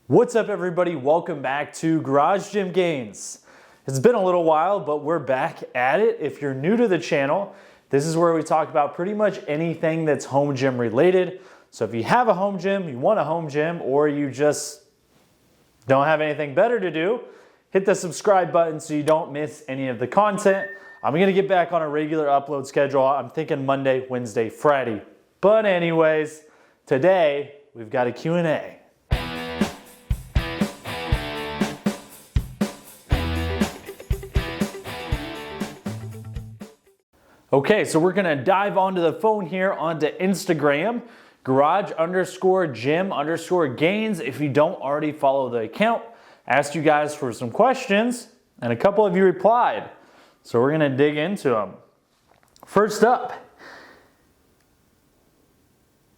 What's up, everybody? Welcome back to Garage Gym Gains. It's been a little while, but we're back at it. If you're new to the channel, this is where we talk about pretty much anything that's home gym related. So if you have a home gym, you want a home gym, or you just don't have anything better to do, hit the subscribe button so you don't miss any of the content. I'm gonna get back on a regular upload schedule. I'm thinking Monday, Wednesday, Friday. But anyways, today we've got a Q&A. Okay, so we're gonna dive onto the phone here onto Instagram, garage_gym_gains. If you don't already follow the account, asked you guys for some questions and a couple of you replied. So we're gonna dig into them. First up,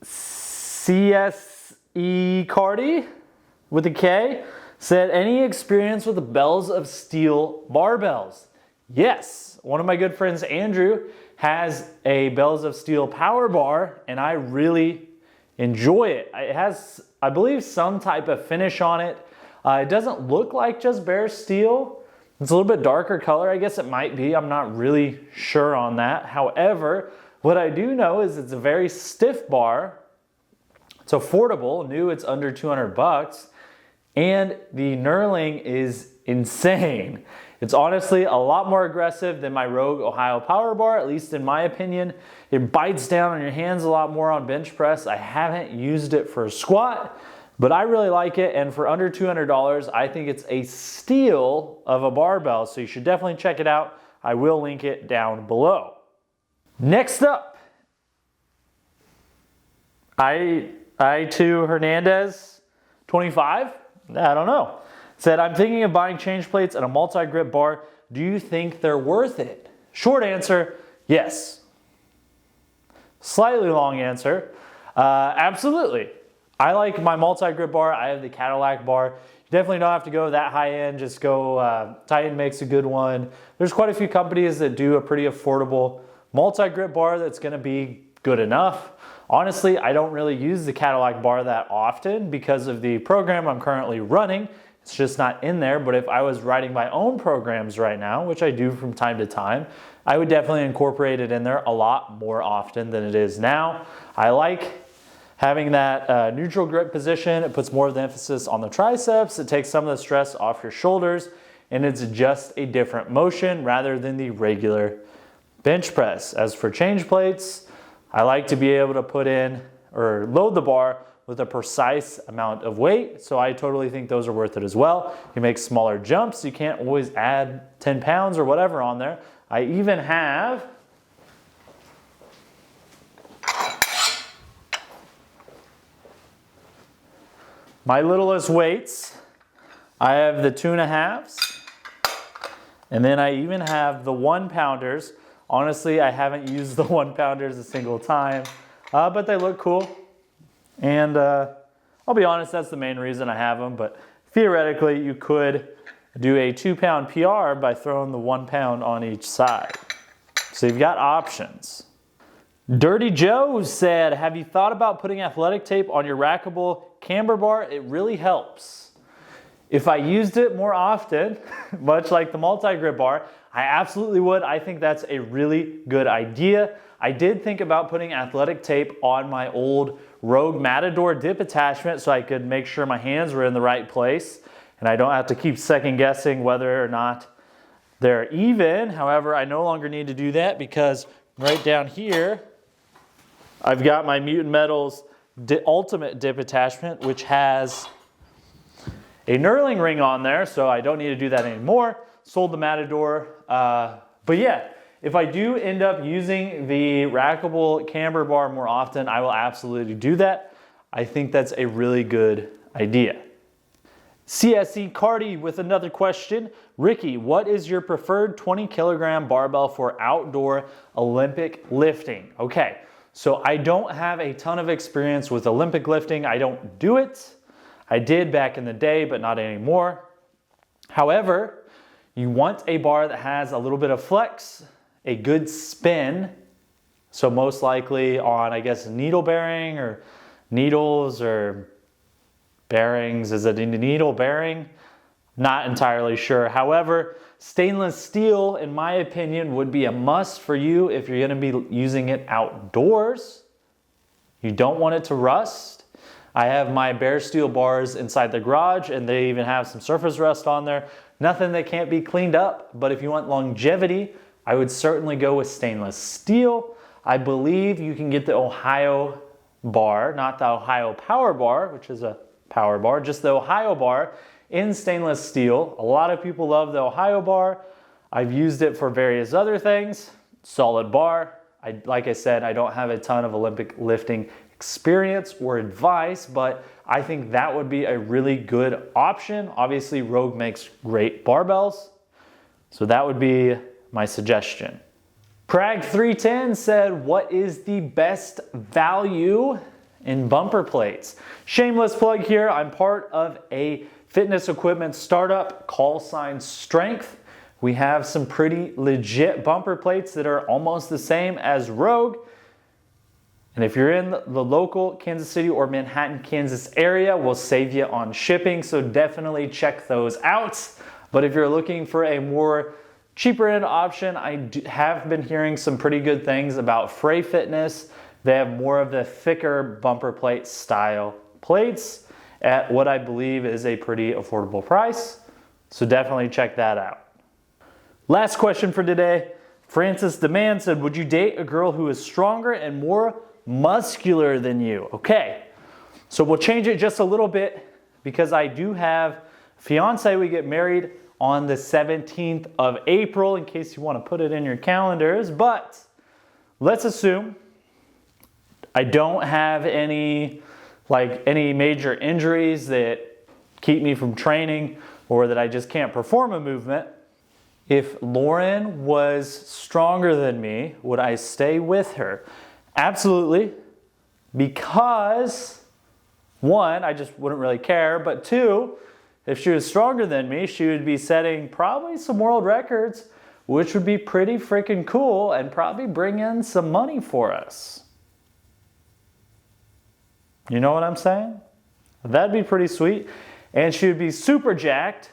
CSE Cardi with a K said, any experience with the Bells of Steel barbells? Yes, one of my good friends, Andrew, has a Bells of Steel power bar and I really enjoy it. It has, I believe, some type of finish on it. It doesn't look like just bare steel. It's a little bit darker color. I guess it might be. I'm not really sure on that. However, what I do know is it's a very stiff bar. It's affordable. New, it's under 200 bucks. And the knurling is insane. It's honestly a lot more aggressive than my Rogue Ohio Power Bar, at least in my opinion. It bites down on your hands a lot more on bench press. I haven't used it for a squat, but I really like it. And for under $200, I think it's a steal of a barbell. So you should definitely check it out. I will link it down below. Next up, I2 Hernandez, 25. I don't know. Said, I'm thinking of buying change plates and a MultiGrip bar. Do you think they're worth it? Short answer, yes. Slightly long answer, absolutely. I like my MultiGrip bar. I have the Cadillac bar. You definitely don't have to go that high end. Just go, Titan makes a good one. There's quite a few companies that do a pretty affordable MultiGrip bar that's gonna be good enough. Honestly, I don't really use the Cadillac bar that often because of the program I'm currently running. It's just not in there, but if I was writing my own programs right now, which I do from time to time, I would definitely incorporate it in there a lot more often than it is now. I like having that neutral grip position. It puts more of the emphasis on the triceps. It takes some of the stress off your shoulders, and it's just a different motion rather than the regular bench press. As for change plates, I like to be able to put in or load the bar with a precise amount of weight. So I totally think those are worth it as well. You make smaller jumps. You can't always add 10 pounds or whatever on there. I even have my littlest weights. I have the 2.5s, and then I even have the 1 pounders. Honestly, I haven't used the 1 pounders a single time, but they look cool. And I'll be honest, that's the main reason I have them, but theoretically you could do a 2-pound PR by throwing the 1 pound on each side. So you've got options. Dirty Joe said, have you thought about putting athletic tape on your rackable camber bar? It really helps. If I used it more often, much like the MultiGrip bar, I absolutely would. I think that's a really good idea. I did think about putting athletic tape on my old Rogue Matador dip attachment so I could make sure my hands were in the right place and I don't have to keep second guessing whether or not they're even. However, I no longer need to do that because right down here, I've got my Mutant Metals Ultimate dip attachment, which has a knurling ring on there, so I don't need to do that anymore. Sold the Matador, but yeah. If I do end up using the rackable camber bar more often, I will absolutely do that. I think that's a really good idea. CSE Cardi with another question. Ricky, what is your preferred 20 kilogram barbell for outdoor Olympic lifting? Okay, so I don't have a ton of experience with Olympic lifting. I don't do it. I did back in the day, but not anymore. However, you want a bar that has a little bit of flex, a good spin, so most likely on, I guess, needle bearing or needles or bearings. Is it a needle bearing? Not entirely sure. However, stainless steel, in my opinion, would be a must for you if you're going to be using it outdoors. You don't want it to rust. I have my bare steel bars inside the garage, and they even have some surface rust on there. Nothing that can't be cleaned up, but if you want longevity, I would certainly go with stainless steel. I believe you can get the Ohio bar, not the Ohio Power Bar, which is a power bar, just the Ohio bar in stainless steel. A lot of people love the Ohio bar. I've used it for various other things. Solid bar. Like I said, I don't have a ton of Olympic lifting experience or advice, but I think that would be a really good option. Obviously, Rogue makes great barbells, so that would be my suggestion. Prag310 said, what is the best value in bumper plates? Shameless plug here. I'm part of a fitness equipment startup, call sign Strength. We have some pretty legit bumper plates that are almost the same as Rogue. And if you're in the local Kansas City or Manhattan, Kansas area, we'll save you on shipping. So definitely check those out. But if you're looking for a more cheaper end option, I have been hearing some pretty good things about Fray Fitness. They have more of the thicker bumper plate style plates at what I believe is a pretty affordable price. So definitely check that out. Last question for today. Francis Demand said, would you date a girl who is stronger and more muscular than you? Okay, so we'll change it just a little bit because I do have a fiance. We get married on the 17th of April, in case you want to put it in your calendars. But let's assume I don't have any major injuries that keep me from training or that I just can't perform a movement. If Lauren was stronger than me, would I stay with her? Absolutely, because one, I just wouldn't really care, but two, if she was stronger than me, she would be setting probably some world records, which would be pretty freaking cool and probably bring in some money for us. You know what I'm saying? That'd be pretty sweet. And she would be super jacked.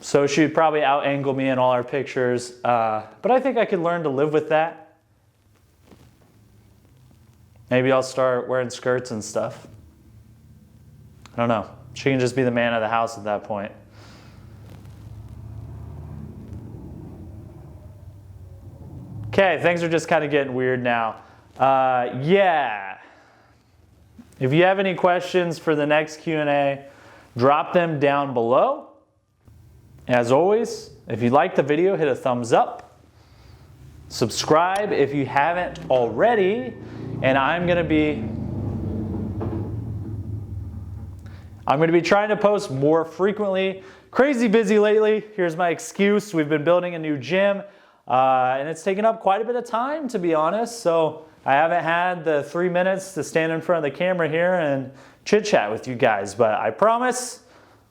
So she would probably out-angle me in all our pictures. But I think I could learn to live with that. Maybe I'll start wearing skirts and stuff. I don't know. She can just be the man of the house at that point. Okay, things are just kind of getting weird now. Yeah. If you have any questions for the next Q&A, drop them down below. As always, if you liked the video, hit a thumbs up. Subscribe if you haven't already. And I'm going to be trying to post more frequently. Crazy busy lately. Here's my excuse. We've been building a new gym. And it's taken up quite a bit of time, to be honest. So I haven't had the 3 minutes to stand in front of the camera here and chit chat with you guys. But I promise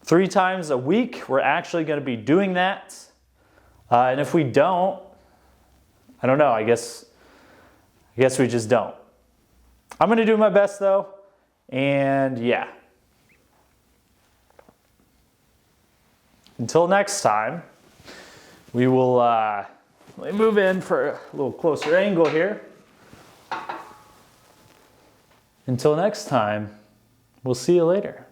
3 times a week, we're actually going to be doing that. And if we don't, I don't know. I guess we just don't. I'm going to do my best though. And yeah. Until next time, we will let me move in for a little closer angle here. Until next time, we'll see you later.